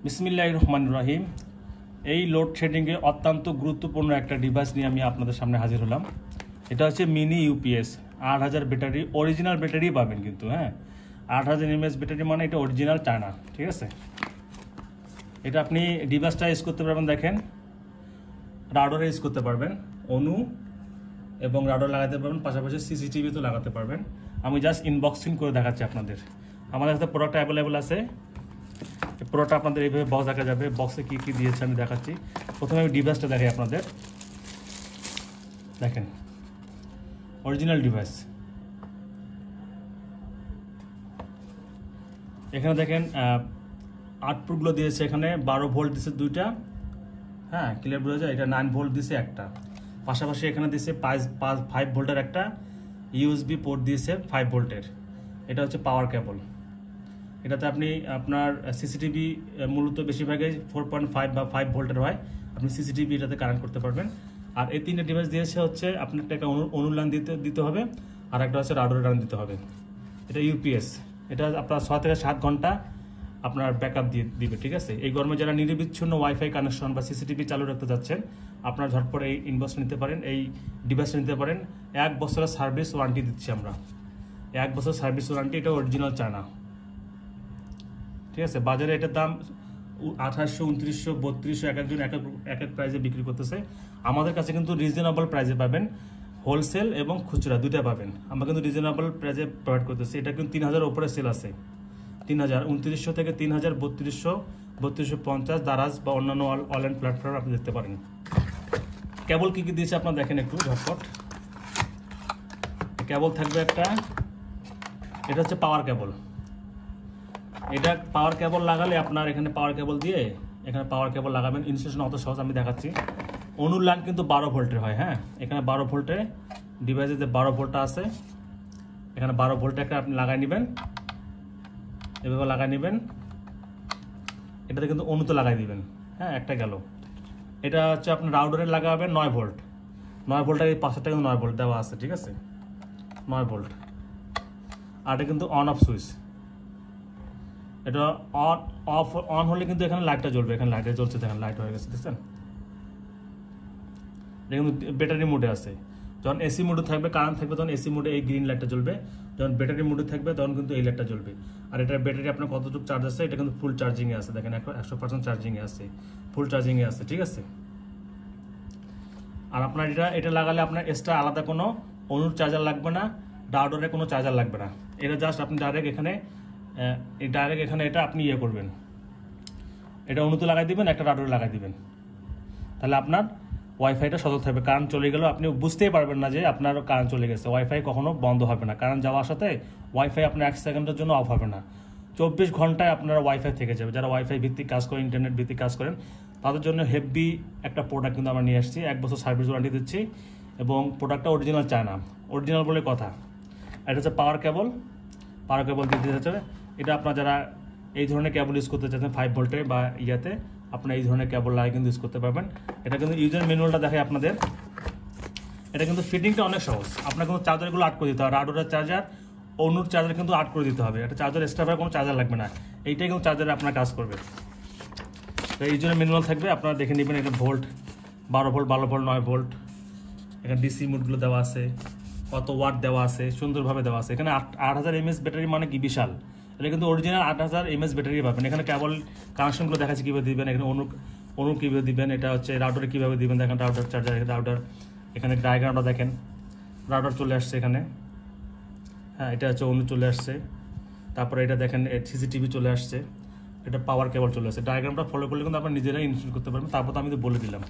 বিসমিল্লাহির রহমানির রহিম। এই লোডশেডিংয়ে অত্যন্ত গুরুত্বপূর্ণ একটা ডিভাইস নিয়ে আমি আপনাদের সামনে হাজির হলাম। এটা হচ্ছে mini UPS 8000 battery, original battery পাবেন কিন্তু 8000 mAh ব্যাটারি মানে এটা অরিজিনাল চায়না, ঠিক আছে। এটা আপনি ডিভাইসটা ইউজ করতে পারবেন, দেখেন রাউটারে ইউজ করতে পারবেন, অনু এবং রাউটার লাগাতে পারবেন, পাশাপাশি সিসিটিভি তো লাগাতে পারবেন। আমি জাস্ট ইনবক্সিং করে দেখাচ্ছি আপনাদের। আমাদের কাছে প্রোডাক্ট অ্যাভেলেবেল আছে। পুরোটা আপনাদের এইভাবে বক্স দেখা যাবে। বক্সে কি কি দিয়েছে আমি দেখাচ্ছি। প্রথমে আমি ডিভাইসটা দেখাই আপনাদের। দেখেন অরিজিনাল ডিভাইস। এখানে দেখেন আউটপুটগুলো দিয়েছে। এখানে 12 ভোল্ট দিয়েছে দুইটা, ক্লিয়ার বোঝা যায়। এটা 9 ভোল্ট দিয়েছে একটা, পাশাপাশি এখানে দিয়েছে 5 ভোল্টের একটা ইউএসবি পোর্ট দিয়েছে 5 ভোল্টের। এটা হচ্ছে পাওয়ার কেবল। এটাতে আপনি আপনার সিসিটিভি মূলত বেশিরভাগই 4.5 বা 5 ভোল্টের হয়, আপনি সিসিটিভি এটাতে কানেক্ট করতে পারবেন। আর এই তিনটে ডিভাইস দিয়েছে হচ্ছে আপনার একটা অনুলান দিতে হবে, আর একটা হচ্ছে রাউটার লাইন দিতে হবে। এটা ইউপিএস, এটা আপনার 6 থেকে 7 ঘন্টা আপনার ব্যাকআপ দিবে, ঠিক আছে। এই গরমে যারা নিরবিচ্ছিন্ন ওয়াইফাই কানেকশন বা সিসিটিভি চালু রাখতে যাচ্ছেন, আপনার ঝটপট এই ইনবক্স নিতে পারেন, এই ডিভাইসটা নিতে পারেন। 1 বছরের সার্ভিস ওয়ারেন্টি দিচ্ছি আমরা, 1 বছর সার্ভিস ওয়ারেন্টি। এটা অরিজিনাল চায়না, ঠিক আছে। বাজারে এটার দাম 2800, 2900, 3200, এক একজন এক এক প্রাইসে বিক্রি করতেছে। আমাদের কাছে কিন্তু রিজনেবল প্রাইসে পাবেন, হোলসেল এবং খুচরা দুইটা পাবেন। আমরা কিন্তু রিজনেবল প্রাইসে প্রোভাইড করতেছি। এটা কিন্তু 3000 উপরে সেল আছে, 3000, 2900 থেকে 3000, 3200, 3250 দারাজ বা অন্যান্য অনলাইন প্ল্যাটফর্ম আপনি দেখতে পারেন। কেবল কি কি দিয়েছে আপনার দেখেন একটু ঝটপট। কেবল থাকবে একটা, এটা হচ্ছে পাওয়ার কেবল। এটা পাওয়ার কেবল লাগালে আপনার এখানে পাওয়ার কেবল দিয়ে এখানে পাওয়ার কেবল লাগাবেন। ইনস্টলেশন অত সহজ, আমি দেখাচ্ছি। অনুর লাইন কিন্তু 12 ভোল্টের হয়, এখানে 12 ভোল্টে ডিভাইসে যে 12 ভোল্টটা আছে, এখানে 12 ভোল্টে একটা আপনি লাগাই নেবেন, এভাবে লাগাই নেবেন। এটাতে কিন্তু অনুতে লাগাই দিবেন, একটা গেল। এটা হচ্ছে আপনি রাউটারে লাগাবেন 9 ভোল্ট, 9 ভোল্টের এই পাশেরটা কিন্তু 9 ভোল্ট দেওয়া আছে, ঠিক আছে, 9 ভোল্ট। আর এটা কিন্তু অন অফ সুইচ। এটা অন হলে কিন্তু এখানে লাইটটা জ্বলবে, এখানে লাইটটা জ্বলছে, দেখেন লাইট হয়ে গেছে, দেখছেন। এটা কিন্তু ব্যাটারি মোডে আছে। যখন এসি মোডে থাকবে, কারেন্ট থাকবে, তখন এসি মোডে এই গ্রিন লাইটটা জ্বলবে। যখন ব্যাটারি মোডে থাকবে তখন কিন্তু এই লাইটটা জ্বলবে। আর এটার ব্যাটারি আপনার কতটুকু চার্জ আছে, এটা কিন্তু ফুল চার্জিংয়ে আছে, দেখেন 100% চার্জিংয়ে আছে, ফুল চার্জিংয়ে আছে, ঠিক আছে। আর আপনার এটা লাগালে আপনার এক্সট্রা আলাদা কোনো অনুর চার্জার লাগবে না, রাউটারে কোনো চার্জার লাগবে না। এটা জাস্ট আপনি ডাইরেক্ট এখানে এটা আপনি ইয়ে করবেন, এটা অনুতে লাগাই দিবেন, একটা রাউটারে লাগাই দিবেন, তাহলে আপনার ওয়াইফাইটা সচল থাকবে। কারেন্ট চলে গেলেও আপনি বুঝতেই পারবেন না যে আপনার কারেন্ট চলে গেছে। ওয়াইফাই কখনো বন্ধ হবে না, কারেন্ট যাওয়ার সাথে ওয়াইফাই আপনার 1 সেকেন্ডের জন্য অফ হবে না, 24 ঘন্টায় আপনার ওয়াইফাই থেকে যাবে। যারা ওয়াইফাই ভিত্তিক কাজ করেন, ইন্টারনেট ভিত্তিক কাজ করেন, তাদের জন্য হেভি একটা প্রোডাক্ট কিন্তু আমরা নিয়ে আসছি। 1 বছর সার্ভিস ওয়ারেন্টি দিচ্ছি এবং প্রোডাক্টটা অরিজিনাল চায়না, অরিজিনাল বলে কথা। এটা হচ্ছে পাওয়ার কেবল, পাওয়ার কেবল দিতে হচ্ছে। এটা আপনার যারা এই ধরনের কেবল ইউজ করতে চাচ্ছেন 5 ভোল্টে বা ইয়াতে, আপনার এই ধরনের কেবল লাগিয়ে কিন্তু ইউজ করতে পারবেন। এটা কিন্তু ইউজার ম্যানুয়ালটা দেখাই আপনাদের। এটা কিন্তু ফিটিংটা অনেক সহজ। আপনার কিন্তু চার্জারগুলো আট করে দিতে হবে, রাউটারের চার্জার, অনুর চার্জার কিন্তু আট করে দিতে হবে। এটা চার্জার এক্সট্রা কোনো চার্জার লাগবে না, এইটাই কিন্তু চার্জারে আপনার কাজ করবে। তো ইউজার ম্যানুয়াল থাকবে, আপনারা দেখে নেবেন। এটা ভোল্ট 12 ভোল্ট, 12 ভোল্ট, 9 ভোল্ট। এখানে ডিসি মোডগুলো দেওয়া আছে, কত ওয়াট দেওয়া আছে, সুন্দরভাবে দেওয়া আছে। এখানে 8000 mAh ব্যাটারি মানে কি বিশাল। এটা কিন্তু অরিজিনাল 8000 mAh ব্যাটারি পাবেন। এখানে কেবল কানেকশনগুলো দেখাচ্ছি কীভাবে দিবেন, এখানে অনু কীভাবে দিবেন, এটা হচ্ছে রাউটারে কীভাবে দিবেন। দেখেন রাউটার চার্জার, রাউটার এখানে ডায়াগ্রামটা দেখেন, রাউটার চলে আসছে এখানে, এটা হচ্ছে অনু চলে আসছে। তারপরে এটা দেখেন সিসিটিভি চলে আসছে, এটা পাওয়ার কেবল চলে আসছে। ডায়াগ্রামটা ফলো করলে কিন্তু আপনারা নিজেরাই ইনস্টল করতে পারবেন। তারপর তো আমি তো বলে দিলাম।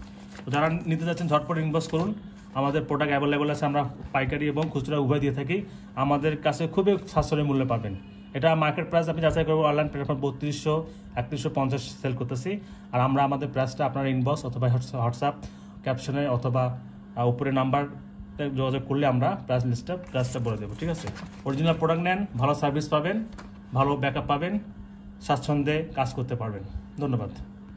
তো যারা নিতে যাচ্ছেন ঝটপট ইনবক্স করুন। আমাদের প্রোডাক্ট অ্যাভেলেবেল আছে, আমরা পাইকারি এবং খুচরা উভয় দিয়ে থাকি। আমাদের কাছে খুবই সাশ্রয়ী মূল্যে পাবেন। এটা মার্কেট প্রাইস আপনি যাচাই করবো, অনলাইন প্ল্যাটফর্ম 3200, 3150 সেল করতেছি। আর আমরা আমাদের প্রাইসটা আপনার ইনবক্স অথবা হোয়াটসঅ্যাপ ক্যাপশনে অথবা উপরে নাম্বার যোগাযোগ করলে আমরা প্রাইসটা বলে দেবো, ঠিক আছে। অরিজিনাল প্রোডাক্ট নেন, ভালো সার্ভিস পাবেন, ভালো ব্যাকআপ পাবেন, স্বাচ্ছন্দ্যে কাজ করতে পারবেন। ধন্যবাদ।